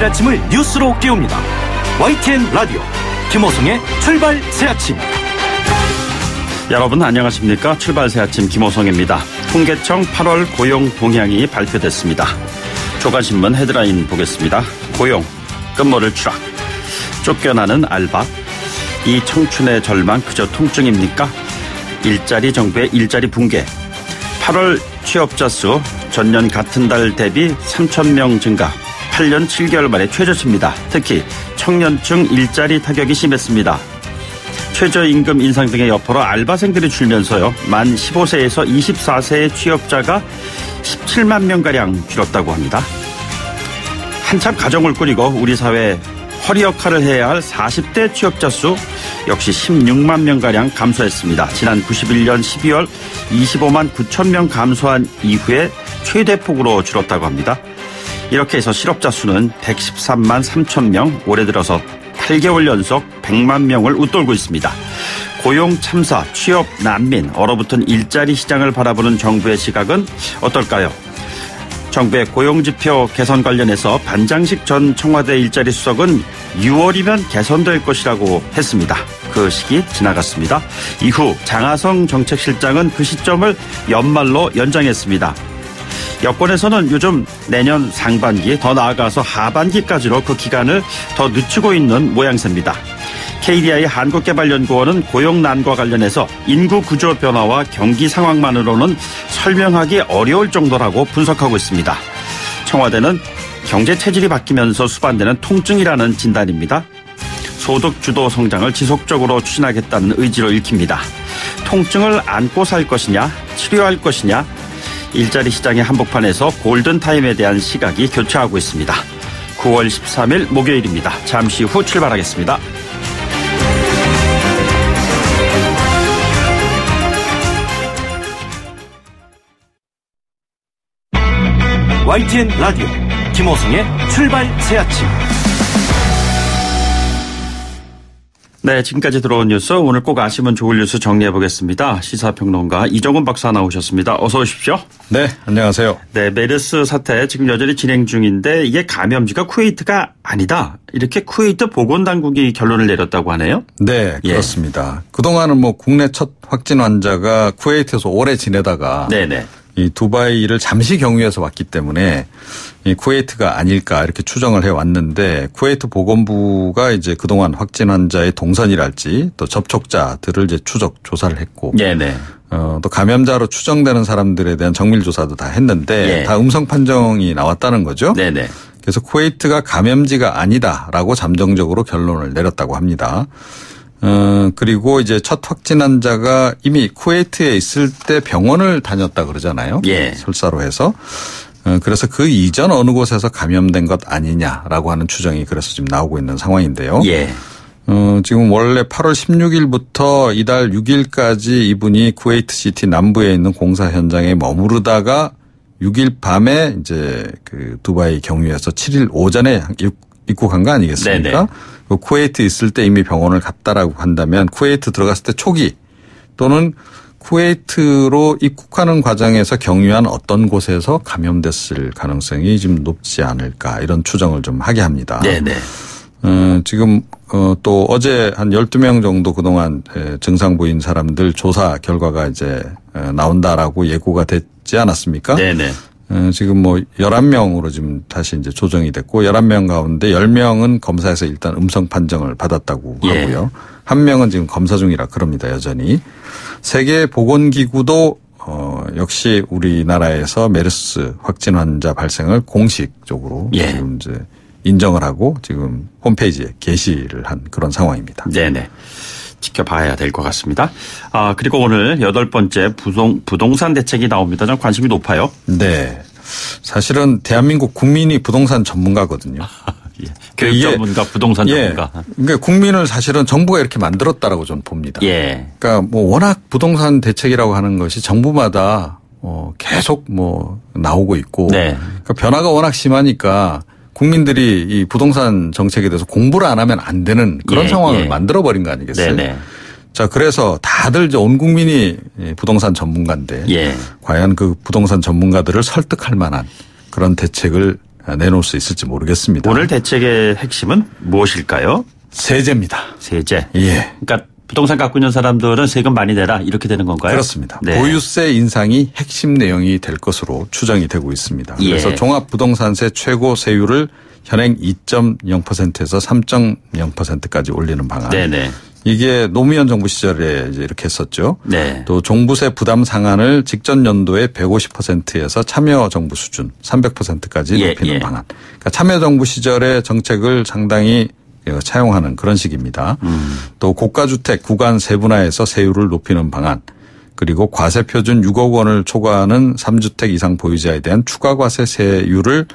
아침을 뉴스로 깨웁니다. YTN 라디오 김호성의 출발 새아침. 여러분 안녕하십니까? 출발 새아침 김호성입니다. 통계청 8월 고용 동향이 발표됐습니다. 조간신문 헤드라인 보겠습니다. 고용, 끝모를 추락, 쫓겨나는 알바, 이 청춘의 절망 그저 통증입니까? 일자리 정부의 일자리 붕괴. 8월 취업자 수 전년 같은 달 대비 3,000명 증가, 8년 7개월 만에 최저치입니다. 특히 청년층 일자리 타격이 심했습니다. 최저임금 인상 등의 여파로 알바생들이 줄면서요. 만 15세에서 24세의 취업자가 17만 명가량 줄었다고 합니다. 한참 가정을 꾸리고 우리 사회 허리 역할을 해야 할 40대 취업자 수 역시 16만 명가량 감소했습니다. 지난 91년 12월 25만 9천 명 감소한 이후에 최대폭으로 줄었다고 합니다. 이렇게 해서 실업자 수는 113만 3천 명, 올해 들어서 8개월 연속 100만 명을 웃돌고 있습니다. 고용 참사, 취업 난민, 얼어붙은 일자리 시장을 바라보는 정부의 시각은 어떨까요? 정부의 고용지표 개선 관련해서 반장식 전 청와대 일자리 수석은 6월이면 개선될 것이라고 했습니다. 그 시기 지나갔습니다. 이후 장하성 정책실장은 그 시점을 연말로 연장했습니다. 여권에서는 요즘 내년 상반기, 더 나아가서 하반기까지로 그 기간을 더 늦추고 있는 모양새입니다. KDI 한국개발연구원은 고용난과 관련해서 인구 구조 변화와 경기 상황만으로는 설명하기 어려울 정도라고 분석하고 있습니다. 청와대는 경제 체질이 바뀌면서 수반되는 통증이라는 진단입니다. 소득 주도 성장을 지속적으로 추진하겠다는 의지로 읽힙니다. 통증을 안고 살 것이냐, 치료할 것이냐, 일자리 시장의 한복판에서 골든타임에 대한 시각이 교차하고 있습니다. 9월 13일 목요일입니다. 잠시 후 출발하겠습니다. YTN 라디오 김호성의 출발 새아침. 네, 지금까지 들어온 뉴스, 오늘 꼭 아시면 좋을 뉴스 정리해보겠습니다. 시사평론가 이정훈 박사 나오셨습니다. 어서 오십시오. 네, 안녕하세요. 네, 메르스 사태 지금 여전히 진행 중인데 이게 감염지가 쿠웨이트가 아니다, 이렇게 쿠웨이트 보건당국이 결론을 내렸다고 하네요. 네, 그렇습니다. 그동안은 국내 첫 확진 환자가 쿠웨이트에서 오래 지내다가 네네. 이 두바이를 잠시 경유해서 왔기 때문에 이 쿠웨이트가 아닐까 이렇게 추정을 해왔는데, 쿠웨이트 보건부가 이제 그동안 확진 환자의 동선이랄지 또 접촉자들을 이제 조사를 했고, 네네. 또 감염자로 추정되는 사람들에 대한 정밀 조사도 다 했는데 다 음성 판정이 나왔다는 거죠. 네네. 그래서 쿠웨이트가 감염지가 아니다라고 잠정적으로 결론을 내렸다고 합니다. 그리고 이제 첫 확진 환자가 이미 쿠웨이트에 있을 때 병원을 다녔다 그러잖아요. 설사로 해서. 그래서 그 이전 어느 곳에서 감염된 것 아니냐라고 하는 추정이 그래서 지금 나오고 있는 상황인데요. 지금 원래 8월 16일부터 이달 6일까지 이분이 쿠웨이트 시티 남부에 있는 공사 현장에 머무르다가 6일 밤에 이제 그 두바이 경유해서 7일 오전에 입국한 거 아니겠습니까? 네네. 쿠웨이트 있을 때 이미 병원을 갔다라고 한다면 쿠웨이트 들어갔을 때 초기 또는 쿠웨이트로 입국하는 과정에서 경유한 어떤 곳에서 감염됐을 가능성이 좀 높지 않을까, 이런 추정을 좀 하게 합니다. 네네. 지금 또 어제 한 12명 정도 그동안 증상 보인 사람들 조사 결과가 이제 나온다라고 예고가 됐지 않았습니까? 네네. 지금 11명으로 지금 다시 이제 조정이 됐고, 11명 가운데 10명은 검사에서 일단 음성 판정을 받았다고 하고요. 1명은 지금 검사 중이라 그럽니다, 여전히. 세계 보건기구도 역시 우리나라에서 메르스 확진 환자 발생을 공식적으로 지금 이제 인정을 하고 지금 홈페이지에 게시를 한 그런 상황입니다. 네네. 지켜봐야 될 것 같습니다. 그리고 오늘 8번째 부동산 대책이 나옵니다. 좀 관심이 높아요. 네. 사실은 대한민국 국민이 부동산 전문가거든요. 교육 전문가, 부동산 전문가. 그러니까 국민을 사실은 정부가 이렇게 만들었다라고 저는 봅니다. 그러니까 워낙 부동산 대책이라고 하는 것이 정부마다 계속 나오고 있고, 그러니까 변화가 워낙 심하니까 국민들이 이 부동산 정책에 대해서 공부를 안 하면 안 되는 그런 상황을 만들어버린 거 아니겠어요? 자, 그래서 다들 이제 온 국민이 부동산 전문가인데 과연 그 부동산 전문가들을 설득할 만한 그런 대책을 내놓을 수 있을지 모르겠습니다. 오늘 대책의 핵심은 무엇일까요? 세제입니다. 세제. 예. 그러니까 부동산 갖고 있는 사람들은 세금 많이 내라 이렇게 되는 건가요? 그렇습니다. 네. 보유세 인상이 핵심 내용이 될 것으로 추정이 되고 있습니다. 그래서 예. 종합부동산세 최고 세율을 현행 2.0%에서 3.0%까지 올리는 방안. 네네. 이게 노무현 정부 시절에 이제 이렇게 했었죠. 네. 또 종부세 부담 상한을 직전 연도에 150%에서 참여정부 수준 300%까지 높이는 방안. 그러니까 참여정부 시절의 정책을 상당히 차용하는 그런 식입니다. 또 고가주택 구간 세분화해서 세율을 높이는 방안. 그리고 과세표준 6억 원을 초과하는 3주택 이상 보유자에 대한 추가 과세 세율을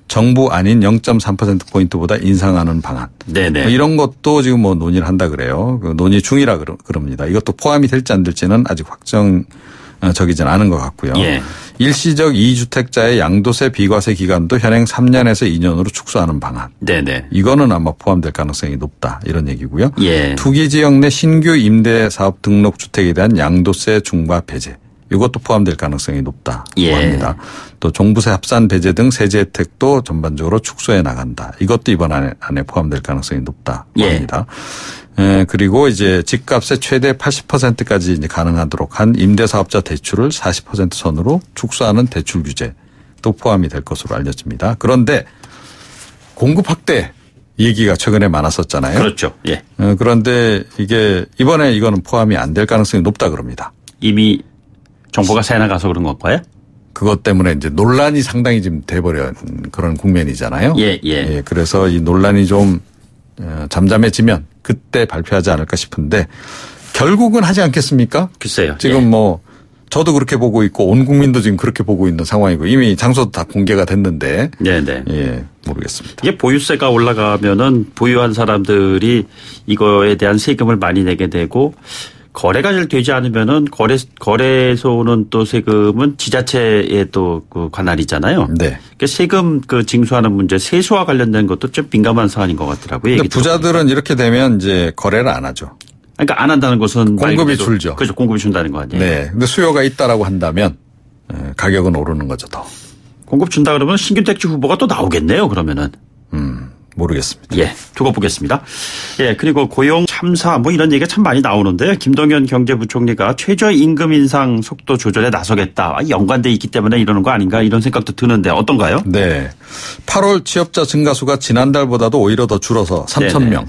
정부 아닌 0.3%포인트보다 인상하는 방안. 네네. 이런 것도 지금 뭐 논의를 한다 그래요. 논의 중이라 그럽니다. 이것도 포함이 될지 안 될지는 아직 확정적이진 않은 것 같고요. 예. 일시적 2주택자의 양도세 비과세 기간도 현행 3년에서 2년으로 축소하는 방안. 네네. 이거는 아마 포함될 가능성이 높다 이런 얘기고요. 예. 투기 지역 내 신규 임대 사업 등록 주택에 대한 양도세 중과 배제. 이것도 포함될 가능성이 높다고 합니다. 또 종부세 합산 배제 등 세제 혜택도 전반적으로 축소해 나간다. 이것도 이번 안에 포함될 가능성이 높다고 합니다. 그리고 이제 집값의 최대 80%까지 이제 가능하도록 한 임대사업자 대출을 40% 선으로 축소하는 대출 규제도 포함이 될 것으로 알려집니다. 그런데 공급 확대 얘기가 최근에 많았었잖아요. 그렇죠. 예. 그런데 이게 이번에 이거는 포함이 안 될 가능성이 높다 그럽니다. 이미 정보가 새 나가서 그런 건가요? 그것 때문에 이제 논란이 상당히 지금 돼버린 그런 국면이잖아요. 예. 그래서 이 논란이 좀 잠잠해지면 그때 발표하지 않을까 싶은데 결국은 하지 않겠습니까? 글쎄요. 지금 뭐 저도 그렇게 보고 있고 온 국민도 지금 그렇게 보고 있는 상황이고 이미 장소도 다 공개가 됐는데. 네네. 예, 모르겠습니다. 이게 보유세가 올라가면은 보유한 사람들이 이거에 대한 세금을 많이 내게 되고 거래가 잘 되지 않으면은 거래소는 또 세금은 지자체에 또 그 관할이잖아요. 네. 그러니까 세금 그 징수하는 문제, 세수와 관련된 것도 좀 민감한 사안인 것 같더라고요. 근데 부자들은 이렇게 되면 이제 거래를 안 하죠. 그러니까 안 한다는 것은 공급이 줄죠. 그렇죠. 공급이 준다는 거 아니에요. 네. 근데 수요가 있다라고 한다면 가격은 오르는 거죠 더. 공급 준다 그러면 신규 택지 후보가 또 나오겠네요. 그러면은. 모르겠습니다. 예, 두고 보겠습니다. 예, 그리고 고용 참사 뭐 이런 얘기가 참 많이 나오는데 김동연 경제부총리가 최저임금 인상 속도 조절에 나서겠다. 연관돼 있기 때문에 이러는 거 아닌가 이런 생각도 드는데 어떤가요? 네. 8월 취업자 증가수가 지난달보다도 오히려 더 줄어서 3,000명.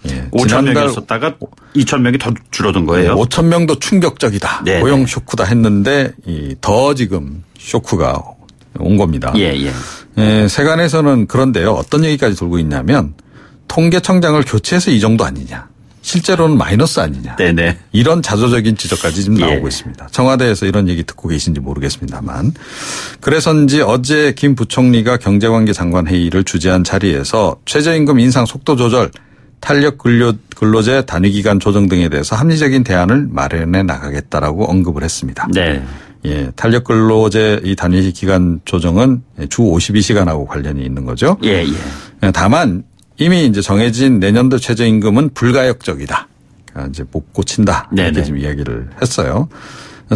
예. 5,000명이었었다가 2,000명이 더 줄어든 거예요. 5,000명도 충격적이다. 네네. 고용 쇼크다 했는데 더 지금 쇼크가 온 겁니다. 예. 세간에서는 그런데요. 어떤 얘기까지 돌고 있냐면 통계청장을 교체해서 이 정도 아니냐. 실제로는 마이너스 아니냐. 네네. 이런 자조적인 지적까지 지금 나오고 있습니다. 청와대에서 이런 얘기 듣고 계신지 모르겠습니다만. 그래서인지 어제 김 부총리가 경제관계장관 회의를 주재한 자리에서 최저임금 인상 속도 조절, 탄력 근로제 단위기간 조정 등에 대해서 합리적인 대안을 마련해 나가겠다라고 언급을 했습니다. 네. 예, 탄력 근로제 이 단위 기간 조정은 주 52시간하고 관련이 있는 거죠. 예. 다만 이미 이제 정해진 내년도 최저임금은 불가역적이다. 그러니까 이제 못 고친다. 이렇게 지금 이야기를 했어요.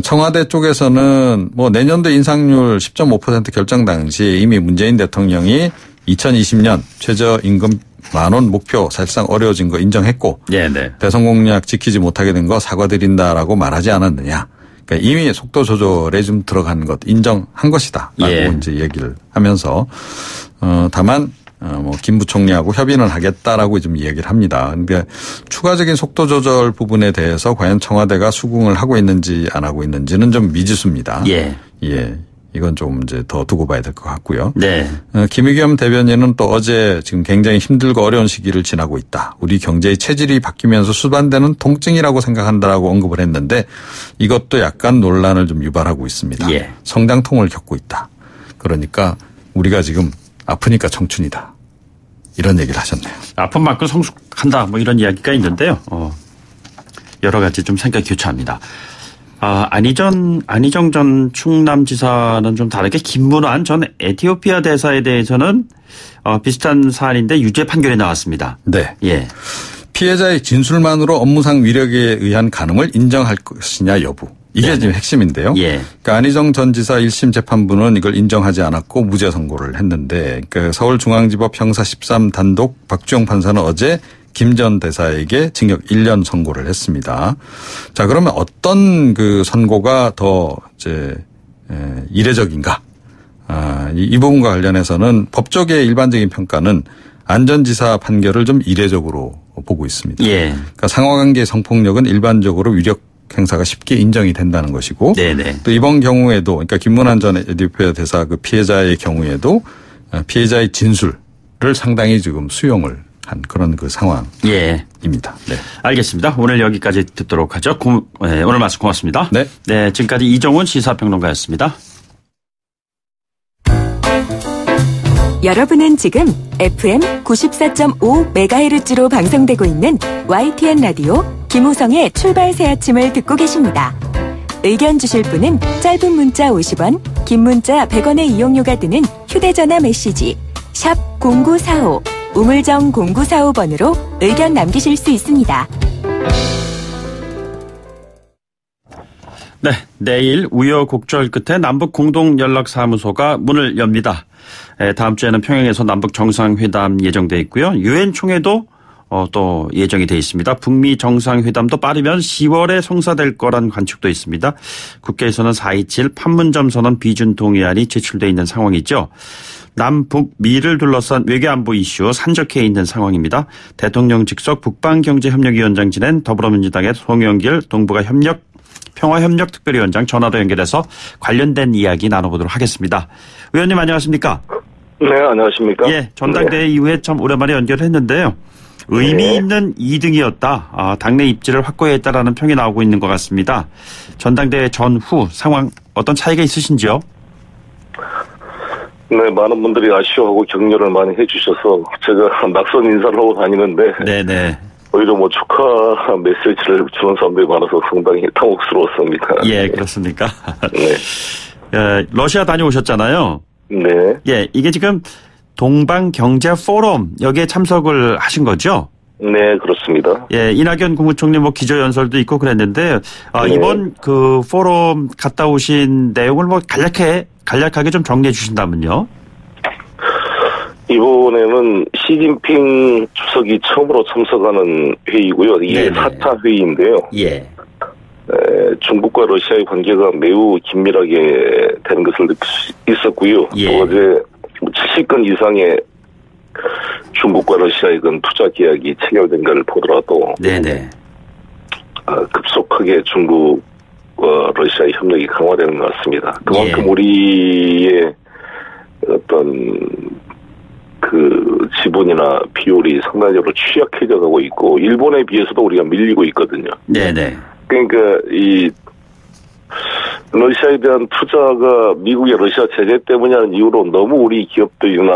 청와대 쪽에서는 뭐 내년도 인상률 10.5% 결정 당시 이미 문재인 대통령이 2020년 최저임금 10,000원 목표 사실상 어려워진 거 인정했고 대선 공약 지키지 못하게 된 거 사과드린다라고 말하지 않았느냐. 그러니까 이미 속도 조절에 좀 들어간 것 인정한 것이다라고 이제 얘기를 하면서 다만 뭐 김 부총리하고 협의는 하겠다라고 좀 이야기를 합니다. 그러니까 추가적인 속도 조절 부분에 대해서 과연 청와대가 수긍을 하고 있는지 안 하고 있는지는 좀 미지수입니다. 예. 이건 좀 이제 더 두고 봐야 될 것 같고요. 네. 김의겸 대변인은 또 어제 지금 굉장히 힘들고 어려운 시기를 지나고 있다. 우리 경제의 체질이 바뀌면서 수반되는 통증이라고 생각한다라고 언급을 했는데 이것도 약간 논란을 좀 유발하고 있습니다. 성장통을 겪고 있다. 그러니까 우리가 지금 아프니까 청춘이다. 이런 얘기를 하셨네요. 아픈 만큼 성숙한다. 뭐 이런 이야기가 있는데요. 여러 가지 좀 생각이 교차합니다. 안희정 전 충남지사는 좀 다르게 김문환 전 에티오피아 대사에 대해서는 비슷한 사안인데 유죄 판결이 나왔습니다. 네. 예. 피해자의 진술만으로 업무상 위력에 의한 간음을 인정할 것이냐 여부. 이게 네네. 지금 핵심인데요. 예. 그러니까 안희정 전 지사 1심 재판부는 이걸 인정하지 않았고 무죄 선고를 했는데 그러니까 서울중앙지법 형사 13 단독 박주영 판사는 어제 김 전 대사에게 징역 1년 선고를 했습니다. 자, 그러면 어떤 그 선고가 더 이제 이례적인가? 이 부분과 관련해서는 법조계의 일반적인 평가는 안 전 지사 판결을 좀 이례적으로 보고 있습니다. 예. 그러니까 상하관계 성폭력은 일반적으로 위력 행사가 쉽게 인정이 된다는 것이고 네네. 또 이번 경우에도 그러니까 김문환 전 에듀페어 대사 그 피해자의 경우에도 피해자의 진술을 상당히 지금 수용을 한 그런 그 상황입니다. 예. 네. 알겠습니다. 오늘 여기까지 듣도록 하죠. 오늘 말씀 고맙습니다. 네. 네. 지금까지 이종훈 시사평론가였습니다. 여러분은 지금 FM 94.5MHz로 방송되고 있는 YTN 라디오 김호성의 출발 새 아침을 듣고 계십니다. 의견 주실 분은 짧은 문자 50원, 긴 문자 100원의 이용료가 드는 휴대전화 메시지 샵 0945 우물정 0945번으로 의견 남기실 수 있습니다. 네, 내일 우여곡절 끝에 남북 공동연락사무소가 문을 엽니다. 다음 주에는 평양에서 남북 정상회담 예정돼 있고요. 유엔 총회도 또 예정이 돼 있습니다. 북미 정상회담도 빠르면 10월에 성사될 거란 관측도 있습니다. 국회에서는 4.27 판문점 선언 비준 동의안이 제출돼 있는 상황이죠. 남북미를 둘러싼 외교안보 이슈 산적해 있는 상황입니다. 대통령 직속 북방경제협력위원장 지낸 더불어민주당의 송영길 동북아 평화협력 특별위원장 전화로 연결해서 관련된 이야기 나눠보도록 하겠습니다. 의원님 안녕하십니까? 네, 안녕하십니까? 예, 전당대회 이후에 참 오랜만에 연결했는데요. 의미 있는 2등이었다. 당내 입지를 확고했다라는 평이 나오고 있는 것 같습니다. 전당대회 전후 상황 어떤 차이가 있으신지요? 네, 많은 분들이 아쉬워하고 격려를 많이 해주셔서 제가 낯선 인사를 하고 다니는데 네네. 오히려 축하 메시지를 주는 사람들이 많아서 상당히 당혹스러웠습니다. 예, 그렇습니까? 네. 러시아 다녀오셨잖아요. 네. 예, 이게 지금 동방경제 포럼 여기에 참석을 하신 거죠? 네, 그렇습니다. 예, 이낙연 국무총리 기조연설도 있고 그랬는데 네. 이번 그 포럼 갔다 오신 내용을 간략하게 좀 정리해 주신다면요. 이번에는 시진핑 주석이 처음으로 참석하는 회의고요. 이게 4차 회의인데요. 예. 중국과 러시아의 관계가 매우 긴밀하게 되는 것을 느낄 수 있었고요. 예. 또 어제 70건 이상의 중국과 러시아의 투자 계약이 체결된 걸 보더라도 네네. 급속하게 중국과 러시아의 협력이 강화되는 것 같습니다. 그만큼 예. 우리의 어떤 그 지분이나 비율이 상당적으로 취약해져 가고 있고 일본에 비해서도 우리가 밀리고 있거든요. 네네. 그러니까 이 러시아에 대한 투자가 미국의 러시아 제재 때문이라는 이유로 너무 우리 기업들이나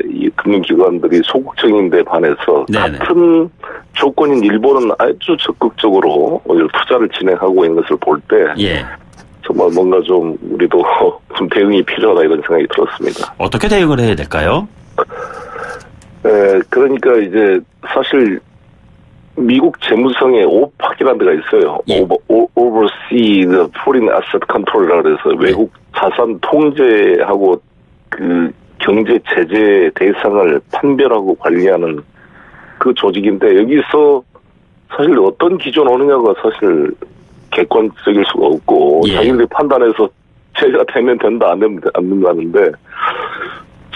이 금융기관들이 소극적인 데 반해서 네네. 같은 조건인 일본은 아주 적극적으로 투자를 진행하고 있는 것을 볼 때 예. 정말 뭔가 좀 우리도 좀 대응이 필요하다 이런 생각이 들었습니다. 어떻게 대응을 해야 될까요? 그러니까 이제 사실 미국 재무성에 오팍이라는 데가 있어요. 예. Oversee the Foreign Asset Control이라고 해서 외국 자산 통제하고 그 경제 제재 대상을 판별하고 관리하는 그 조직인데 여기서 사실 어떤 기준 오느냐가 사실 객관적일 수가 없고 예. 자기들이 판단해서 제재가 되면 된다 안 된다는데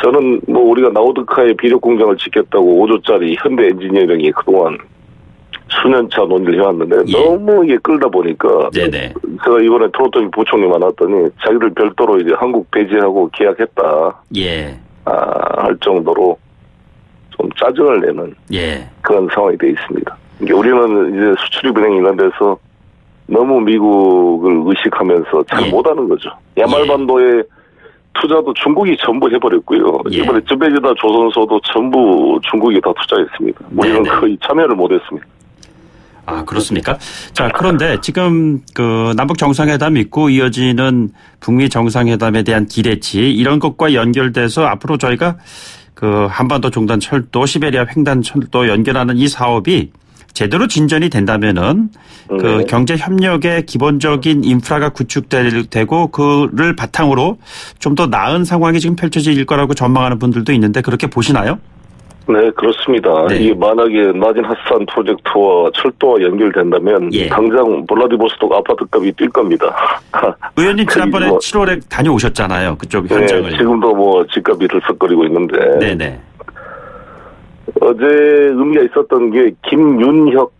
저는 우리가 나우드카의 비력 공장을 짓겠다고 5조짜리 현대 엔지니어링이 그동안 수년차 논의를 해왔는데 예. 너무 이게 끌다 보니까 네네. 제가 이번에 트로토미 부총리 만났더니 자기들 별도로 이제 한국 배제하고 계약했다 예. 할 정도로 좀 짜증을 내는 예. 그런 상황이 돼 있습니다. 그러니까 우리는 이제 수출입은행 이런 데서 너무 미국을 의식하면서 잘 예. 못하는 거죠. 야말반도에 투자도 중국이 전부 해버렸고요. 예. 이번에 쯔베지다 조선소도 전부 중국이 다 투자했습니다. 우리는 네네. 거의 참여를 못했습니다. 아, 그렇습니까? 자, 그런데 지금 그 남북 정상회담 있고 이어지는 북미 정상회담에 대한 기대치 이런 것과 연결돼서 앞으로 저희가 그 한반도 종단 철도, 시베리아 횡단 철도 연결하는 이 사업이 제대로 진전이 된다면은 그 경제 협력의 기본적인 인프라가 구축되고 그를 바탕으로 좀 더 나은 상황이 지금 펼쳐질 거라고 전망하는 분들도 있는데 그렇게 보시나요? 네, 그렇습니다. 네. 이게 만약에 나진 핫산 프로젝트와 철도와 연결된다면 당장 블라디보스토크 아파트값이 뛸 겁니다. 의원님 지난번에 7월에 다녀오셨잖아요. 그쪽 현장을. 네, 지금도 뭐 집값이 들썩거리고 있는데. 네네. 어제 의미가 있었던 게 김윤혁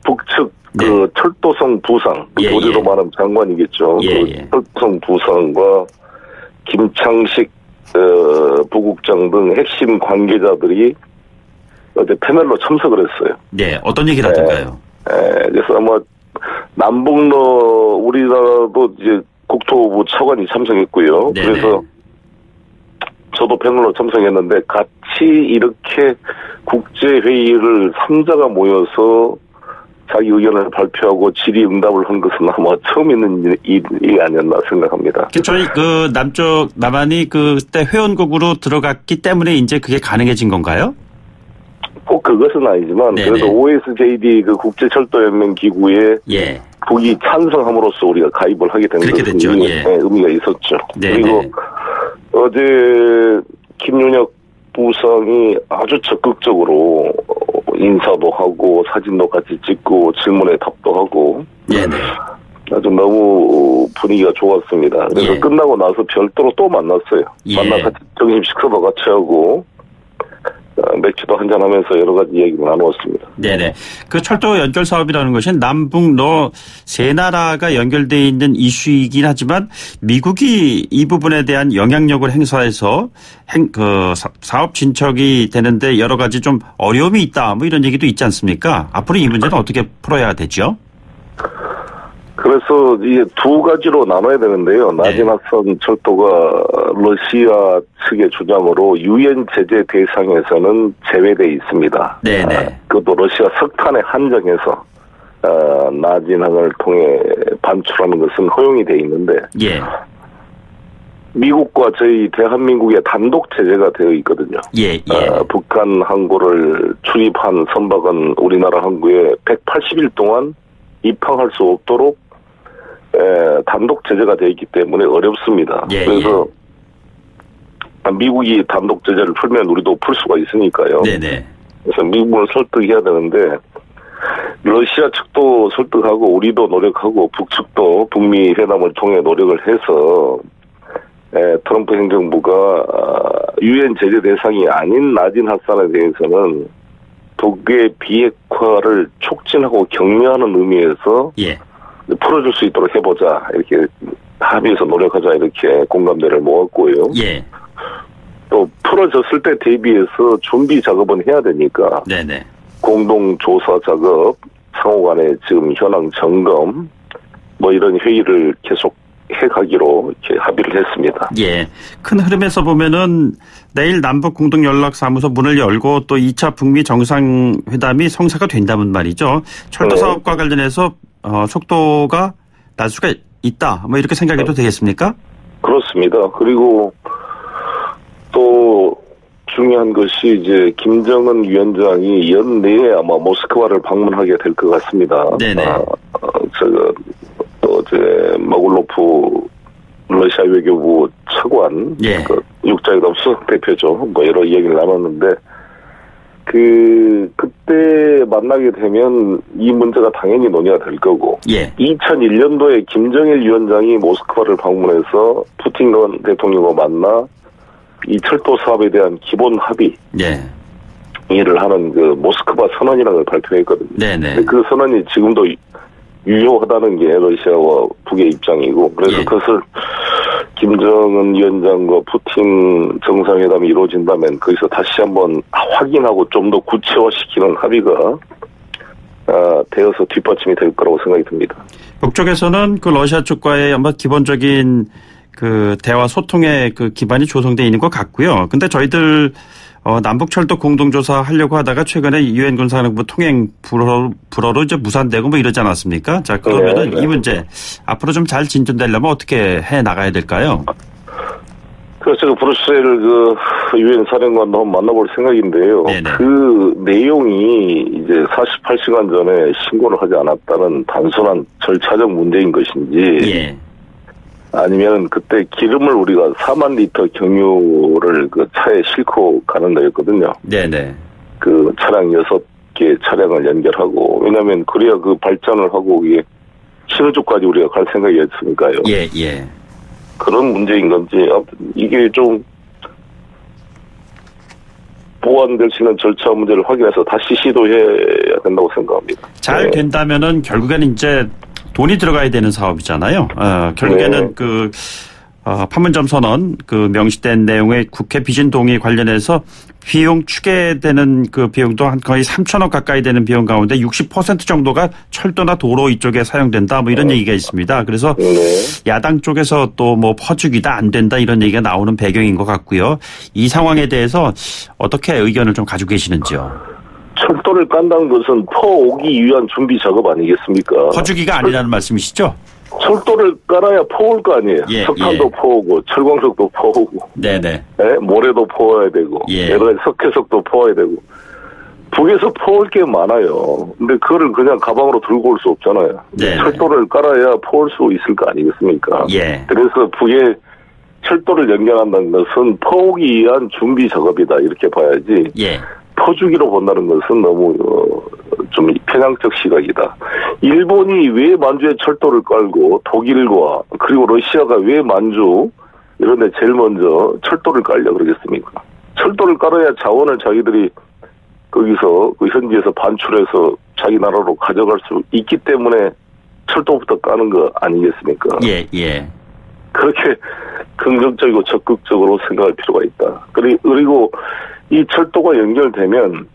북측 그 철도성 부상, 우리로 말하면 장관이겠죠. 그 철도성 부상과 김창식 부국장 등 핵심 관계자들이 어제 패널로 참석을 했어요. 네, 어떤 얘기를 하던가요? 그래서 아마 남북로 우리나라도 이제 국토부 차관이 참석했고요. 네네. 그래서 저도 패널로 참석했는데 같이 이렇게 국제회의를 3자가 모여서 자기 의견을 발표하고 질의응답을 한 것은 아마 처음 있는 일이 아니었나 생각합니다. 저희 그 남한이 그때 회원국으로 들어갔기 때문에 이제 그게 가능해진 건가요? 꼭 그것은 아니지만 네네. 그래도 OSJD 그 국제철도연맹 기구에 북이 찬성함으로써 우리가 가입을 하게 된 것은 의미가 있었죠. 네네. 그리고 어제 김윤혁 부상이 아주 적극적으로 인사도 하고 사진도 같이 찍고 질문에 답도 하고 아주 너무 분위기가 좋았습니다. 그래서 끝나고 나서 별도로 또 만났어요. 만나서 점심 식사도 같이 하고 맥주도 한잔하면서 여러 가지 얘기를 나누었습니다. 네네. 그 철도 연결 사업이라는 것은 남북로 세 나라가 연결되어 있는 이슈이긴 하지만 미국이 이 부분에 대한 영향력을 행사해서 사업 진척이 되는데 여러 가지 좀 어려움이 있다 뭐 이런 얘기도 있지 않습니까? 앞으로 이 문제는 어떻게 풀어야 되죠? 그래서 이게 두 가지로 나눠야 되는데요. 나진 핫산 철도가 러시아 측의 주장으로 유엔 제재 대상에서는 제외돼 있습니다. 네네. 그것도 러시아 석탄에 한정해서 나진항을 통해 반출하는 것은 허용이 돼 있는데 미국과 저희 대한민국의 단독 제재가 되어 있거든요. 북한 항구를 출입한 선박은 우리나라 항구에 180일 동안 입항할 수 없도록 단독 제재가 되어 있기 때문에 어렵습니다. 그래서 미국이 단독 제재를 풀면 우리도 풀 수가 있으니까요. 그래서 미국을 설득해야 되는데 러시아 측도 설득하고 우리도 노력하고 북측도 북미 회담을 통해 노력을 해서 트럼프 행정부가 유엔 제재 대상이 아닌 나진 핫산에 대해서는 북의 비핵화를 촉진하고 격려하는 의미에서 풀어줄 수 있도록 해보자 이렇게 합의해서 노력하자 이렇게 공감대를 모았고요. 또 풀어졌을 때 대비해서 준비 작업은 해야 되니까 공동 조사 작업, 상호간의 지금 현황 점검 뭐 이런 회의를 계속 해가기로 이렇게 합의를 했습니다. 큰 흐름에서 보면은 내일 남북 공동연락사무소 문을 열고 또 2차 북미 정상회담이 성사가 된다면 말이죠. 철도 사업과 관련해서 속도가 날 수가 있다. 뭐 이렇게 생각해도 되겠습니까? 그렇습니다. 그리고 또 중요한 것이 이제 김정은 위원장이 연내에 아마 모스크바를 방문하게 될 것 같습니다. 어제 마굴로프 러시아 외교부 차관, 육자회담 수석 대표죠. 뭐 여러 얘기를 나눴는데 그때 만나게 되면 이 문제가 당연히 논의가 될 거고 2001년도에 김정일 위원장이 모스크바를 방문해서 푸틴 대통령과 만나 이 철도 사업에 대한 기본 합의 이해를 하는 그 모스크바 선언이라는 걸 발표했거든요. 그 선언이 지금도 유효하다는 게 러시아와 북의 입장이고 그래서 그것을 김정은 위원장과 푸틴 정상회담이 이루어진다면 거기서 다시 한번 확인하고 좀 더 구체화시키는 합의가 되어서 뒷받침이 될 거라고 생각이 듭니다. 북쪽에서는 그 러시아 측과의 아마 기본적인 그 대화 소통의 그 기반이 조성되어 있는 것 같고요. 근데 저희들 남북철도 공동조사 하려고 하다가 최근에 유엔 군사령부 통행 불허로 이제 무산되고 뭐 이러지 않았습니까? 자, 그러면은 이 문제 앞으로 좀 잘 진전되려면 어떻게 해 나가야 될까요? 그래서 제가 브뤼셀 유엔 사령관도 한번 만나볼 생각인데요. 네네. 그 내용이 이제 48시간 전에 신고를 하지 않았다는 단순한 절차적 문제인 것인지, 예. 아니면 그때 기름을 우리가 4만 리터 경유를 그 차에 싣고 가는 거였거든요. 네네. 그 차량 6개 차량을 연결하고, 왜냐면 그래야 그 발전을 하고 이게 신호주까지 우리가 갈 생각이었으니까요. 예, 예. 그런 문제인 건지, 아무튼 이게 좀 보완될 수 있는 절차 문제를 확인해서 다시 시도해야 된다고 생각합니다. 잘 된다면은 결국에는 이제 돈이 들어가야 되는 사업이잖아요. 결국에는 네. 판문점 선언 명시된 내용의 국회 비준 동의 관련해서 비용 추계되는 그 비용도 한 거의 3천억 가까이 되는 비용 가운데 60% 정도가 철도나 도로 이쪽에 사용된다 뭐 이런 얘기가 있습니다. 그래서 네. 야당 쪽에서 또 뭐 퍼주기다 안 된다 이런 얘기가 나오는 배경인 것 같고요. 이 상황에 대해서 어떻게 의견을 좀 가지고 계시는지요? 철도를 깐다는 것은 퍼오기 위한 준비 작업 아니겠습니까? 퍼주기가 아니라는 말씀이시죠? 철도를 깔아야 퍼올 거 아니에요. 예, 석탄도 예. 퍼오고 철광석도 퍼오고 네네. 네? 모래도 퍼와야 되고 예. 여러 가지 석회석도 퍼와야 되고 북에서 퍼올 게 많아요. 근데 그거를 그냥 가방으로 들고 올 수 없잖아요. 네네. 철도를 깔아야 퍼올 수 있을 거 아니겠습니까? 예. 그래서 북에 철도를 연결한다는 것은 퍼오기 위한 준비 작업이다 이렇게 봐야지 예. 퍼주기로 본다는 것은 너무 좀 편향적 시각이다. 일본이 왜 만주에 철도를 깔고 독일과 그리고 러시아가 왜 만주 이런 데 제일 먼저 철도를 깔려고 그러겠습니까? 철도를 깔아야 자원을 자기들이 거기서 그 현지에서 반출해서 자기 나라로 가져갈 수 있기 때문에 철도부터 까는 거 아니겠습니까? 예, 예. 그렇게 긍정적이고 적극적으로 생각할 필요가 있다. 그리고 이 철도가 연결되면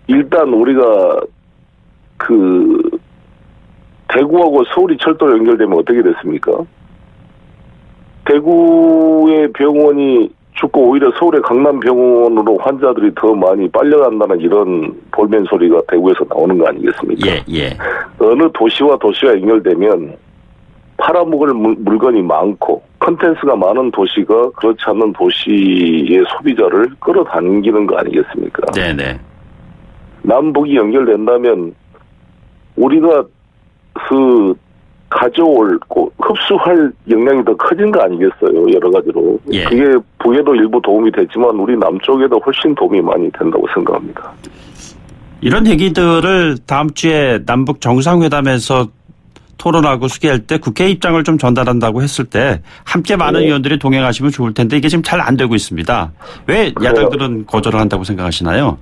일단 우리가 대구하고 서울이 철도로 연결되면 어떻게 됐습니까? 대구의 병원이 죽고 오히려 서울의 강남병원으로 환자들이 더 많이 빨려간다는 이런 볼멘 소리가 대구에서 나오는 거 아니겠습니까? 예, 예. 어느 도시와 도시가 연결되면 팔아먹을 물건이 많고 컨텐츠가 많은 도시가 그렇지 않는 도시의 소비자를 끌어당기는 거 아니겠습니까? 네네. 남북이 연결된다면 우리가 가져올고 흡수할 역량이 더 커진 거 아니겠어요? 여러 가지로. 예. 그게 북에도 일부 도움이 됐지만 우리 남쪽에도 훨씬 도움이 많이 된다고 생각합니다. 이런 얘기들을 다음 주에 남북 정상회담에서 토론하고 수기할 때 국회 입장을 좀 전달한다고 했을 때 함께 많은 의원들이 동행하시면 좋을 텐데 이게 지금 잘 안 되고 있습니다. 왜 야당들은 거절을 한다고 생각하시나요?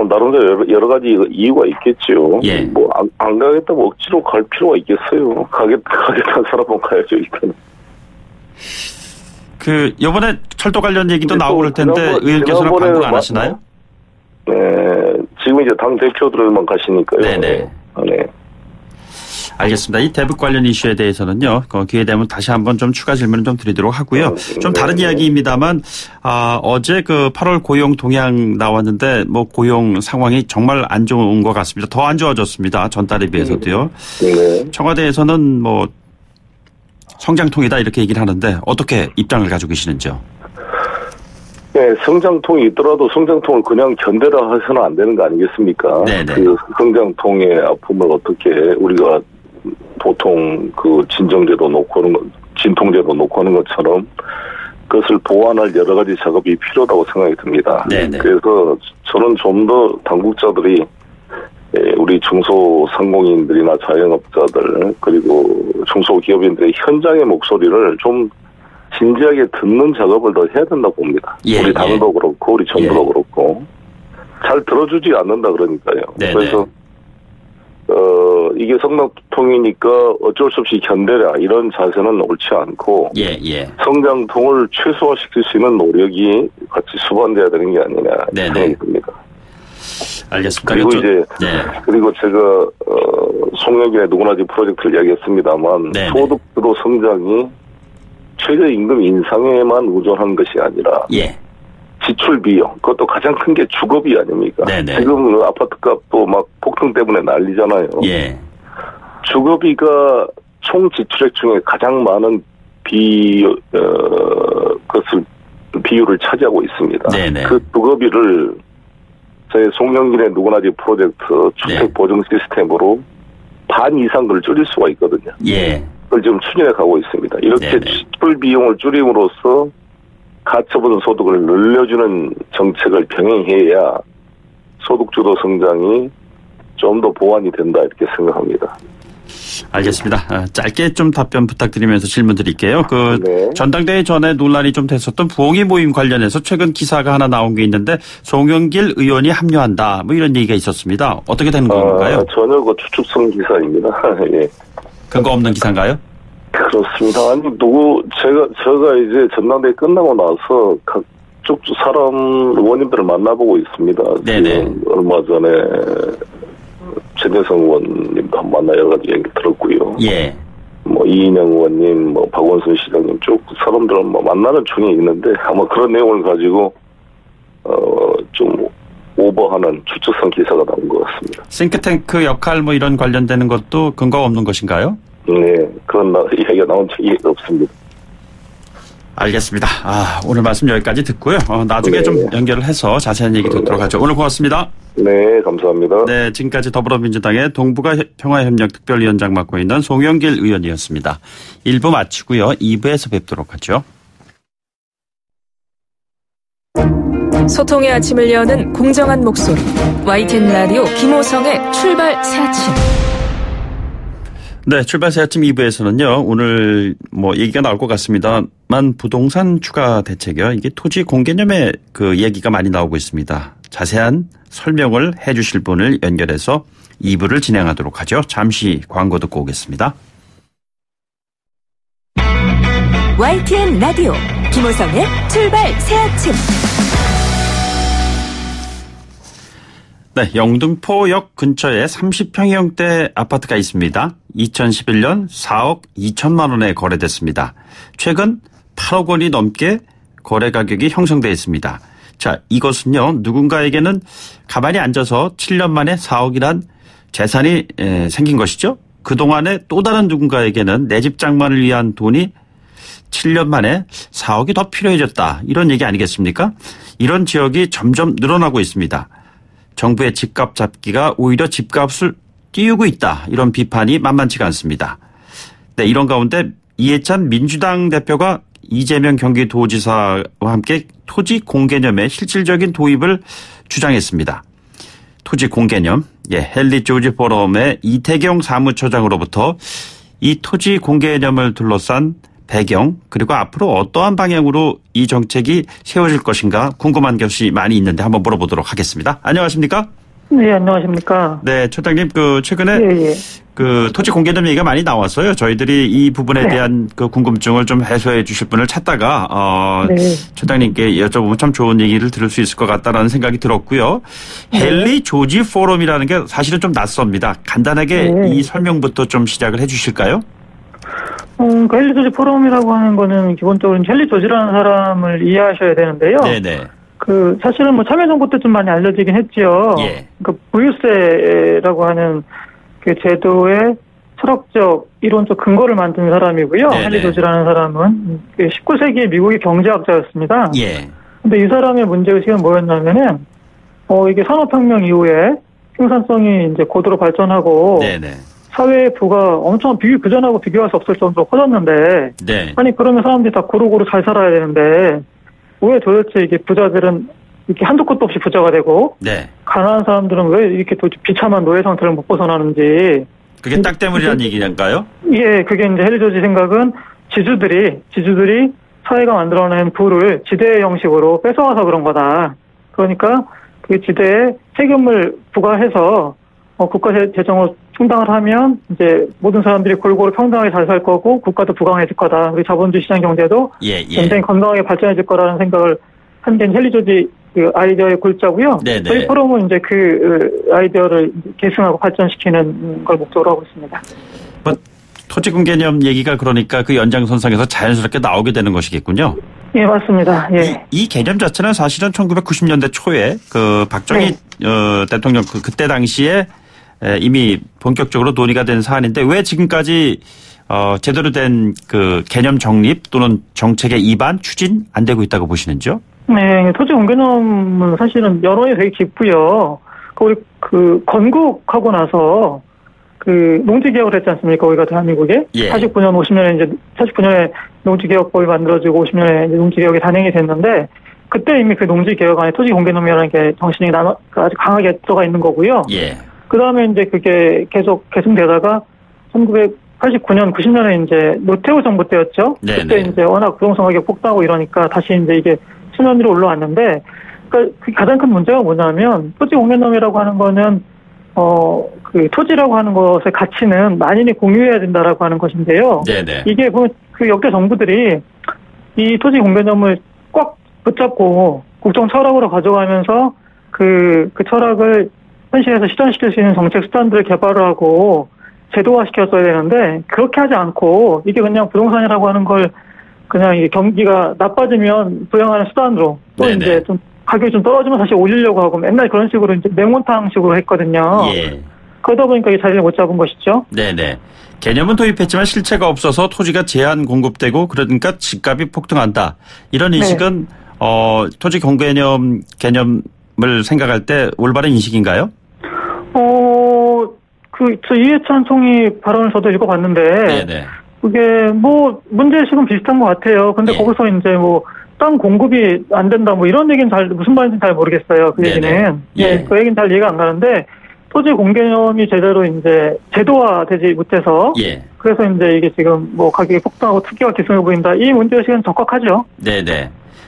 나름대로 여러 가지 이유가 있겠죠. 예. 안 가겠다고 억지로 갈 필요가 있겠어요. 가겠다는 사람은 가야죠, 일단. 이번에 철도 관련 얘기도 나오고 그럴 텐데 의원께서는 방문 안 하시나요? 네. 지금 이제 당 대표들만 가시니까요. 네네. 네. 알겠습니다. 이 대북 관련 이슈에 대해서는요, 기회 되면 다시 한번 좀 추가 질문을 좀 드리도록 하고요. 좀 다른 이야기입니다만, 어제 8월 고용 동향 나왔는데, 고용 상황이 정말 안 좋은 것 같습니다. 더 안 좋아졌습니다. 전달에 비해서도요. 네. 청와대에서는 성장통이다 이렇게 얘기를 하는데, 어떻게 입장을 가지고 계시는지요? 네, 성장통이 있더라도 성장통을 그냥 견뎌라 해서는 안 되는 거 아니겠습니까? 네네. 그 성장통의 아픔을 어떻게 우리가 보통 진정제도 놓고 하는 것, 진통제도 놓고 하는 것처럼 그것을 보완할 여러 가지 작업이 필요하다고 생각이 듭니다. 네네. 그래서 저는 좀 더 당국자들이 우리 중소상공인들이나 자영업자들 그리고 중소기업인들의 현장의 목소리를 좀 진지하게 듣는 작업을 더 해야 된다고 봅니다. 예, 우리 당도 그렇고 우리 정부도 그렇고 잘 들어주지 않는다 그러니까요. 네네. 그래서 이게 성장통이니까 어쩔 수 없이 견뎌라 이런 자세는 옳지 않고 성장통을 최소화시킬 수 있는 노력이 같이 수반돼야 되는 게 아니냐 생각이 듭니다. 알겠습니다. 그리고 제가 송영길의 누구나 집 프로젝트를 이야기했습니다만 소득주도 성장이 최저임금 인상에만 의존한 것이 아니라 지출 비용 그것도 가장 큰 게 주거비 아닙니까? 네네. 지금 아파트값도 막 폭등 때문에 난리잖아요. 주거비가 총 지출액 중에 가장 많은 그것을 비율을 차지하고 있습니다. 네네. 그 주거비를 저희 송영길의 누구나지 프로젝트 주택 보증 시스템으로 반 이상 을 줄일 수가 있거든요. 예. 그걸 지금 추진해 가고 있습니다. 이렇게 네네. 지출 비용을 줄임으로써 가처분 소득을 늘려주는 정책을 병행해야 소득주도 성장이 좀 더 보완이 된다 이렇게 생각합니다. 알겠습니다. 짧게 좀 답변 부탁드리면서 질문 드릴게요. 전당대회 전에 논란이 좀 됐었던 부엉이 모임 관련해서 최근 기사가 하나 나온 게 있는데 송영길 의원이 합류한다. 뭐 이런 얘기가 있었습니다. 어떻게 되는 건가요? 전혀 그 추측성 기사입니다. 예. 근거 없는 기사인가요? 그렇습니다. 아니 제가 이제 전당대회 끝나고 나서 각쪽 의원님들을 만나보고 있습니다. 네네. 얼마 전에 최재성 의원님도 한 만나 여러 가지 얘기 들었고요. 예. 이인영 의원님, 박원순 시장님 쭉 사람들은 만나는 중에 있는데 아마 그런 내용을 가지고 좀 오버하는 추측성 기사가 나온 것 같습니다. 싱크탱크 역할 이런 관련되는 것도 근거가 없는 것인가요? 네, 그런 이야기가 나온 적이 없습니다. 알겠습니다. 오늘 말씀 여기까지 듣고요. 나중에 좀 연결을 해서 자세한 얘기 듣도록 하죠. 오늘 고맙습니다. 네, 감사합니다. 네, 지금까지 더불어민주당의 동북아 평화협력 특별위원장 맡고 있는 송영길 의원이었습니다. 1부 마치고요. 2부에서 뵙도록 하죠. 소통의 아침을 여는 공정한 목소리. YTN 라디오 김호성의 출발 새 아침. 네, 출발 새 아침 2부에서는요. 오늘 얘기가 나올 것 같습니다만 부동산 추가 대책이요. 이게 토지 공개념의 그 얘기가 많이 나오고 있습니다. 자세한 설명을 해 주실 분을 연결해서 2부를 진행하도록 하죠. 잠시 광고 듣고 오겠습니다. YTN 라디오 김호성의 출발 새 아침. 네, 영등포역 근처에 30평형대 아파트가 있습니다. 2011년 4억 2천만 원에 거래됐습니다. 최근 8억 원이 넘게 거래 가격이 형성돼 있습니다. 자, 이것은요, 누군가에게는 가만히 앉아서 7년 만에 4억이란 재산이 생긴 것이죠. 그동안에 또 다른 누군가에게는 내 집 장만을 위한 돈이 7년 만에 4억이 더 필요해졌다. 이런 얘기 아니겠습니까? 이런 지역이 점점 늘어나고 있습니다. 정부의 집값 잡기가 오히려 집값을 띄우고 있다. 이런 비판이 만만치가 않습니다. 네, 이런 가운데 이해찬 민주당 대표가 이재명 경기도지사와 함께 토지 공개념의 실질적인 도입을 주장했습니다. 토지 공개념, 헨리 조지 포럼의 이태경 사무처장으로부터 이 토지 공개념을 둘러싼 배경, 그리고 앞으로 어떠한 방향으로 이 정책이 세워질 것인가 궁금한 것이 많이 있는데 한번 물어보도록 하겠습니다. 안녕하십니까? 네, 안녕하십니까? 네, 처장님, 최근에 토지 공개념 얘기가 많이 나왔어요. 저희들이 이 부분에 대한 그 궁금증을 좀 해소해 주실 분을 찾다가 처장님께 여쭤보면 참 좋은 얘기를 들을 수 있을 것 같다라는 생각이 들었고요. 헨리 조지 포럼이라는 게 사실은 좀 낯섭니다. 간단하게 이 설명부터 좀 시작을 해 주실까요? 헨리 조지 포럼이라고 하는 거는 기본적으로 헨리 조지라는 사람을 이해하셔야 되는데요. 네네. 사실은 참여정부 때 좀 많이 알려지긴 했죠. 부유세라고 하는 그 제도의 철학적, 이론적 근거를 만든 사람이고요. 헨리 조지라는 사람은 19세기 미국의 경제학자였습니다. 근데 이 사람의 문제의식은 뭐였냐면은, 이게 산업혁명 이후에 생산성이 이제 고도로 발전하고, 사회의 부가 엄청 그전하고 비교할 수 없을 정도로 커졌는데, 아니, 그러면 사람들이 다 고루고루 잘 살아야 되는데, 왜 도대체 이게 부자들은 이렇게 한도 끝도 없이 부자가 되고, 가난한 사람들은 왜 이렇게 비참한 노예 상태를 못 벗어나는지. 그게 딱 때문이라는 얘기인가요? 예, 그게 이제 헨리 조지 생각은 지주들이 사회가 만들어낸 부를 지대 형식으로 뺏어와서 그런 거다. 그러니까 그 지대에 세금을 부과해서 국가 재정을 충당을 하면 이제 모든 사람들이 골고루 평등하게 잘 살 거고 국가도 부강해질 거다. 우리 자본주의 시장 경제도 굉장히 건강하게 발전해질 거라는 생각을 한 게 헨리 조지 그 아이디어의 골자고요. 저희 포럼은 이제 그 아이디어를 계승하고 발전시키는 걸 목적으로 하고 있습니다. 토지공 개념 얘기가 그러니까 그 연장선상에서 자연스럽게 나오게 되는 것이겠군요. 예, 맞습니다. 예. 이 개념 자체는 사실은 1990년대 초에 그 박정희 대통령 그때 당시에 이미 본격적으로 논의가 된 사안인데 왜 지금까지 제대로 된 그 개념 정립 또는 정책의 입안 추진 안 되고 있다고 보시는지요? 네, 토지 공개념은 사실은 여론이 되게 깊고요. 우리 건국하고 나서 농지 개혁을 했지 않습니까? 우리가 대한민국에 49년, 50년에 이제 49년에 농지 개혁법이 만들어지고 50년에 이제 농지 개혁이 단행이 됐는데 그때 이미 그 농지 개혁 안에 토지 공개념이라는 게 정신이 아주 강하게 들어가 있는 거고요. 그 다음에 이제 그게 계속 계승되다가 1989년, 90년에 이제 노태우 정부 때였죠. 그때 이제 워낙 부동산 가격 폭등하고 이러니까 다시 이제 이게 수면 위로 올라왔는데, 그러니까 가장 큰 문제가 뭐냐면 토지 공개념이라고 하는 거는 토지라고 하는 것의 가치는 만인이 공유해야 된다라고 하는 것인데요. 이게 그 역대 정부들이 이 토지 공개념을 꽉 붙잡고 국정 철학으로 가져가면서 그 철학을 현실에서 실현시킬 수 있는 정책 수단들을 개발을 하고 제도화시켰어야 되는데 그렇게 하지 않고 이게 그냥 부동산이라고 하는 걸 그냥 이 경기가 나빠지면 부양하는 수단으로 또 이제 좀 가격이 좀 떨어지면 다시 올리려고 하고 맨날 그런 식으로 이제 매몰탕식으로 했거든요. 그러다 보니까 이게 자리를 못 잡은 것이죠. 네네. 개념은 도입했지만 실체가 없어서 토지가 제한 공급되고 그러니까 집값이 폭등한다. 이런 인식은 토지 공개념 개념을 생각할 때 올바른 인식인가요? 저 이해찬 총리 발언을 저도 읽어봤는데, 그게 문제의식은 비슷한 것 같아요. 근데 거기서 이제 땅 공급이 안 된다 이런 얘기는 무슨 말인지 잘 모르겠어요. 그 얘기는. 그 얘기는 잘 이해가 안 가는데, 토지 공개념이 제대로 이제 제도화되지 못해서, 그래서 이제 이게 지금 가격이 폭등하고 투기가 기승을 부린다. 이 문제의식은 적확하죠.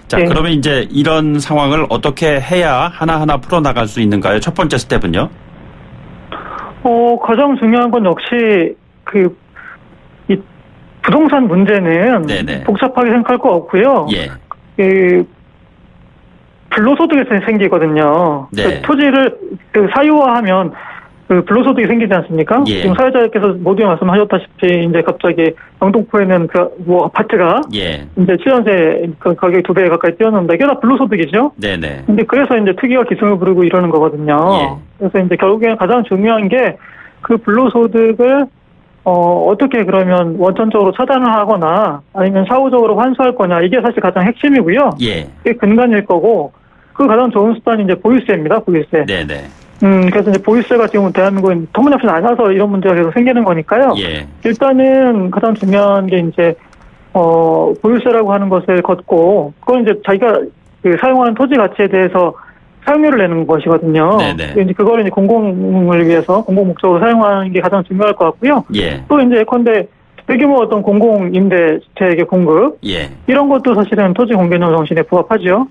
자, 그러면 이제 이런 상황을 어떻게 해야 하나하나 풀어나갈 수 있는가요? 첫 번째 스텝은요? 가장 중요한 건 역시 이 부동산 문제는 복잡하게 생각할 거 없고요. 불로소득이 생기거든요. 토지를 사유화하면 불로소득이 생기지 않습니까? 지금 사회자께서 모두 말씀하셨다시피 이제 갑자기 영등포에는 아파트가 이제 7년새 가격이 2배 가까이 뛰었는데 이게 다 불로소득이죠. 근데 그래서 이제 투기가 기승을 부리고 이러는 거거든요. 그래서 이제 결국에는 가장 중요한 게 그 불로소득을 어떻게 그러면 원천적으로 차단을 하거나 아니면 사후적으로 환수할 거냐 이게 사실 가장 핵심이고요. 이게 근간일 거고 그 가장 좋은 수단이 이제 보유세입니다. 보유세. 그래서 이제 보유세가 지금 대한민국에 터무니없이 낮아서 이런 문제가 계속 생기는 거니까요. 일단은 가장 중요한 게 이제 보유세라고 하는 것을 걷고 그건 이제 자기가 사용하는 토지 가치에 대해서 사용료를 내는 것이거든요. 이제 그거를 이제 공공을 위해서 공공 목적으로 사용하는 게 가장 중요할 것 같고요. 또 이제 예컨대 대규모 어떤 공공 임대 주택의 공급 이런 것도 사실은 토지 공개념 정신에 부합하죠.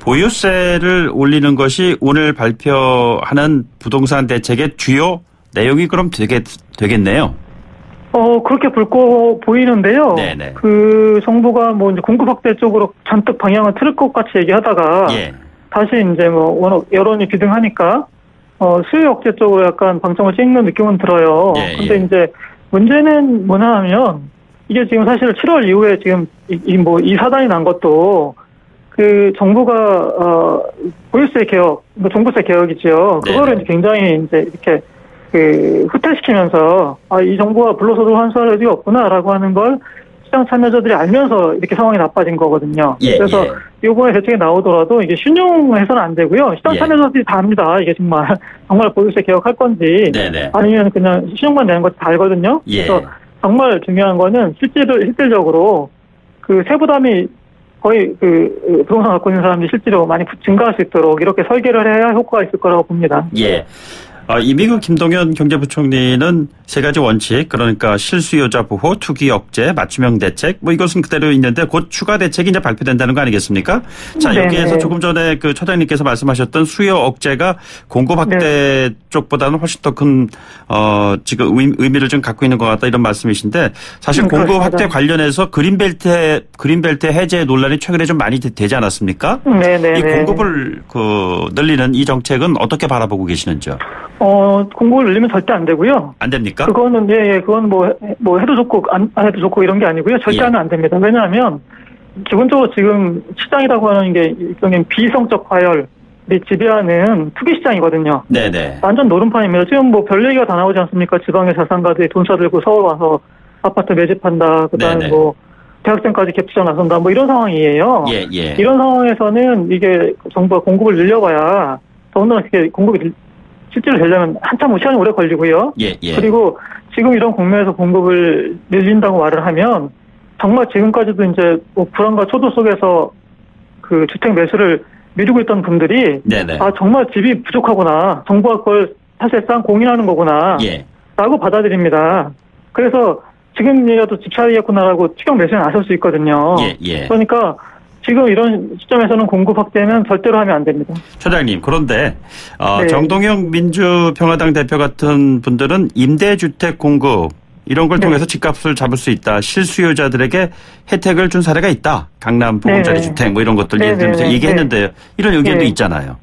보유세를 올리는 것이 오늘 발표하는 부동산 대책의 주요 내용이 그럼 되겠네요. 그렇게 보이는데요. 그 정부가 이제 공급 확대 쪽으로 잔뜩 방향을 틀을 것 같이 얘기하다가 다시 이제 워낙 여론이 비등하니까 수요 억제 쪽으로 약간 방점을 찍는 느낌은 들어요. 근데 이제 문제는 뭐냐 하면 이게 지금 사실 7월 이후에 지금 이 사단이 난 것도 그 정부가 보유세 개혁, 종부세 개혁이죠. 그거를 이제 굉장히 이제 이렇게 후퇴시키면서 이 정부가 불로소득 환수할 의지가 없구나라고 하는 걸 시장 참여자들이 알면서 이렇게 상황이 나빠진 거거든요. 그래서 이번에 대책이 나오더라도 이게 신용해서는 안 되고요. 시장 참여자들이 다 압니다. 이게 정말 보유세 개혁할 건지 아니면 그냥 신용만 내는 것도 다 알거든요. 그래서 정말 중요한 거는 실질적으로 그 세부담이 거의 부동산 갖고 있는 사람들이 실제로 많이 증가할 수 있도록 이렇게 설계를 해야 효과가 있을 거라고 봅니다. 이미 김동연 경제부총리는 세 가지 원칙, 그러니까 실수요자 보호, 투기 억제, 맞춤형 대책, 이것은 그대로 있는데 곧 추가 대책이 이제 발표된다는 거 아니겠습니까? 자, 여기에서 조금 전에 그 처장님께서 말씀하셨던 수요 억제가 공급 확대 쪽보다는 훨씬 더 큰, 지금 의미를 좀 갖고 있는 것 같다 이런 말씀이신데 사실 공급 확대 관련해서 그린벨트 해제 논란이 최근에 좀 많이 되지 않았습니까? 이 공급을 늘리는 이 정책은 어떻게 바라보고 계시는지요? 공급을 늘리면 절대 안 되고요. 안 됩니까? 그거는, 그건 해도 좋고, 안 해도 좋고 이런 게 아니고요. 절대 하면 안 됩니다. 왜냐하면, 기본적으로 지금 시장이라고 하는 게 일종의 비성적 과열이 지배하는 투기 시장이거든요. 완전 노름판입니다. 지금 별 얘기가 다 나오지 않습니까? 지방의 자산가들이 돈 싸들고 서울 와서 아파트 매집한다. 그다음에 네네. 뭐 대학생까지 갭투자 나선다. 뭐 이런 상황이에요. 예, 예. 이런 상황에서는 이게 정부가 공급을 늘려봐야 더군다나 그게 공급이 실제로 되려면 한참 시간이 오래 걸리고요. 예, 예. 그리고 지금 이런 국면에서 공급을 늘린다고 말을 하면 정말 지금까지도 이제 뭐 불안과 초도 속에서 그 주택 매수를 미루고 있던 분들이 네네. 아 정말 집이 부족하구나. 정부가 그걸 사실상 공인하는 거구나. 예. 라고 받아들입니다. 그래서 지금이라도 집 사야겠구나라고 추경 매수에 나설 수 있거든요. 예, 예. 그러니까 지금 이런 시점에서는 공급 확대는 절대로 하면 안 됩니다. 처장님, 그런데 네. 정동영 민주평화당 대표 같은 분들은 임대주택 공급 이런 걸 통해서 집값을 잡을 수 있다. 실수요자들에게 혜택을 준 사례가 있다. 강남 보금자리 주택 뭐 이런 것들 예를 들면서 얘기했는데요. 이런 의견도 있잖아요.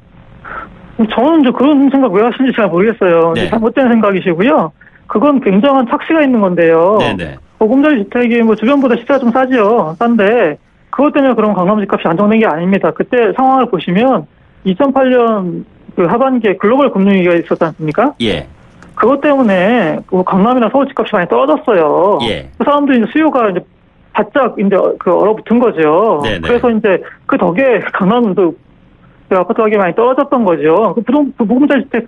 저는 이제 그런 생각 왜 하시는지 잘 모르겠어요. 네. 잘못된 생각이시고요. 그건 굉장한 착시가 있는 건데요. 네네. 보금자리 주택이 뭐 주변보다 시세가 좀 싸죠. 싼데 그것 때문에 그럼 강남 집값이 안정된 게 아닙니다. 그때 상황을 보시면 2008년 그 하반기에 글로벌 금융위기가 있었지 않습니까? 예. 그것 때문에 강남이나 서울 집값이 많이 떨어졌어요. 예. 그 사람들이 이제 수요가 이제 바짝 이제 그 얼어붙은 거죠. 네네. 그래서 이제 그 덕에 강남도 그 아파트 가격이 많이 떨어졌던 거죠. 그 보금자리 주택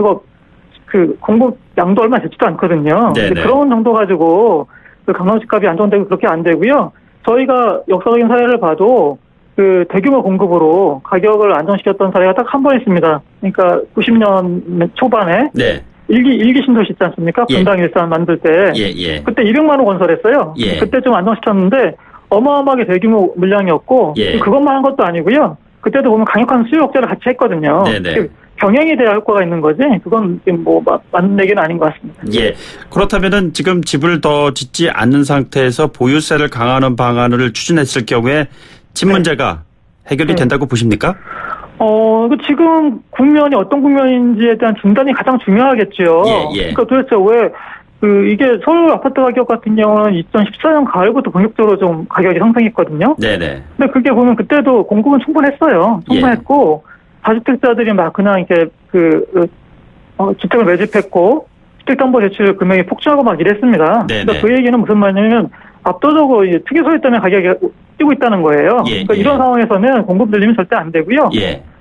그 공급 양도 얼마 되지도 않거든요. 그런 정도 가지고 그 강남 집값이 안정되고 그렇게 안 되고요. 저희가 역사적인 사례를 봐도 그 대규모 공급으로 가격을 안정시켰던 사례가 딱 한 번 있습니다. 그러니까 90년 초반에 네. 일기 신도시 있지 않습니까? 예. 분당 일산 만들 때. 예, 예. 그때 200만 원 건설했어요. 예. 그때 좀 안정시켰는데 어마어마하게 대규모 물량이었고 예. 그것만 한 것도 아니고요. 그때도 보면 강력한 수요 억제를 같이 했거든요. 네네. 병행이 돼야 효과가 있는 거지. 그건 뭐 맞는 얘기는 아닌 것 같습니다. 예. 그렇다면은 지금 집을 더 짓지 않는 상태에서 보유세를 강화하는 방안을 추진했을 경우에 집 문제가 해결이 된다고 보십니까? 지금 국면이 어떤 국면인지에 대한 진단이 가장 중요하겠죠. 예. 그러니까 도대체 왜 이게 서울 아파트 가격 같은 경우는 2014년 가을부터 본격적으로 좀 가격이 상승했거든요. 네네. 근데 그게 보면 그때도 공급은 충분했어요. 충분했고 다주택자들이 막 그냥 이렇게 주택을 매집했고 주택담보대출 금액이 폭증하고 막 이랬습니다. 그러니까 그 얘기는 무슨 말이냐면 압도적으로 특이 소유 때문에 가격이 뛰고 있다는 거예요. 그러니까 이런 상황에서는 공급 늘리면 절대 안 되고요.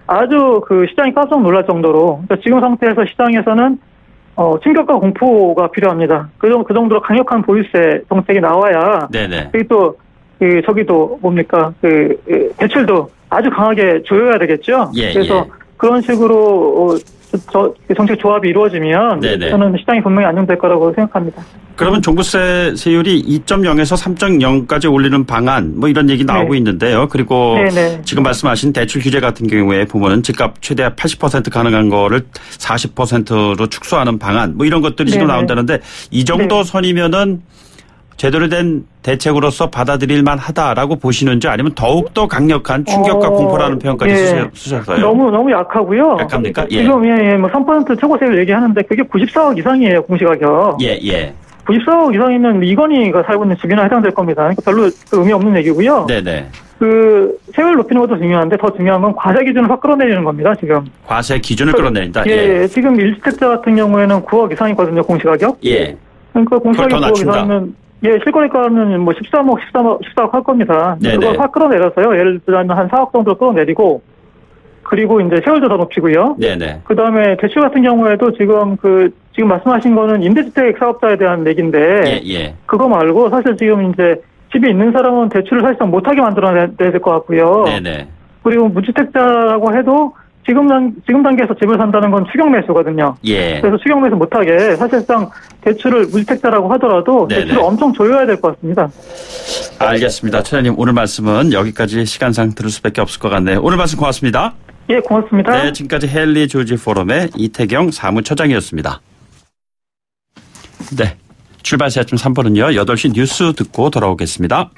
아주 시장이 깜짝 놀랄 정도로 그러니까 지금 상태에서 시장에서는 충격과 공포가 필요합니다. 그 정도로 강력한 보유세 정책이 나와야. 그리고 또 저기도 뭡니까 대출도 아주 강하게 조여야 되겠죠. 그래서 그런 식으로 정책 조합이 이루어지면 저는 시장이 분명히 안정될 거라고 생각합니다. 그러면 종부세 세율이 2.0에서 3.0까지 올리는 방안 뭐 이런 얘기 나오고 있는데요. 그리고 지금 말씀하신 대출 규제 같은 경우에 보면은 집값 최대 80% 가능한 거를 40%로 축소하는 방안 뭐 이런 것들이 지금 나온다는데 이 정도 선이면은 제대로 된 대책으로서 받아들일 만하다라고 보시는지 아니면 더욱더 강력한 충격과 공포라는 표현까지 쓰셔서요. 너무 약하고요. 약합니까? 지금 뭐 3% 최고세율 얘기하는데 그게 94억 이상이에요. 공시가격. 94억 이상이면 이건희가 살고 있는 집이나 해당될 겁니다. 그러니까 별로 의미 없는 얘기고요. 세율 높이는 것도 중요한데 더 중요한 건 과세 기준을 확 끌어내리는 겁니다. 지금. 과세 기준을 끌어내린다. 지금 1주택자 같은 경우에는 9억 이상이거든요. 공시가격. 그러니까 공시가격 9억 이상이면 실거래가는 뭐 14억 할 겁니다. 그걸 확 끌어내려서요. 예를 들면 한 4억 정도 끌어내리고, 그리고 이제 세율도 더 높이고요. 그 다음에 대출 같은 경우에도 지금 말씀하신 거는 임대주택 사업자에 대한 얘기인데, 그거 말고 사실 지금 이제 집에 있는 사람은 대출을 사실상 못하게 만들어내야 될 것 같고요. 그리고 무주택자라고 해도 지금 단계에서 집을 산다는 건 추경 매수거든요. 그래서 추경 매수 못하게 사실상 대출을 무주택자라고 하더라도 대출을 엄청 조여야 될 것 같습니다. 알겠습니다. 차장님 오늘 말씀은 여기까지 시간상 들을 수밖에 없을 것 같네요. 오늘 말씀 고맙습니다. 고맙습니다. 지금까지 헨리 조지 포럼의 이태경 사무처장이었습니다. 출발 새아침 3부는요. 8시 뉴스 듣고 돌아오겠습니다.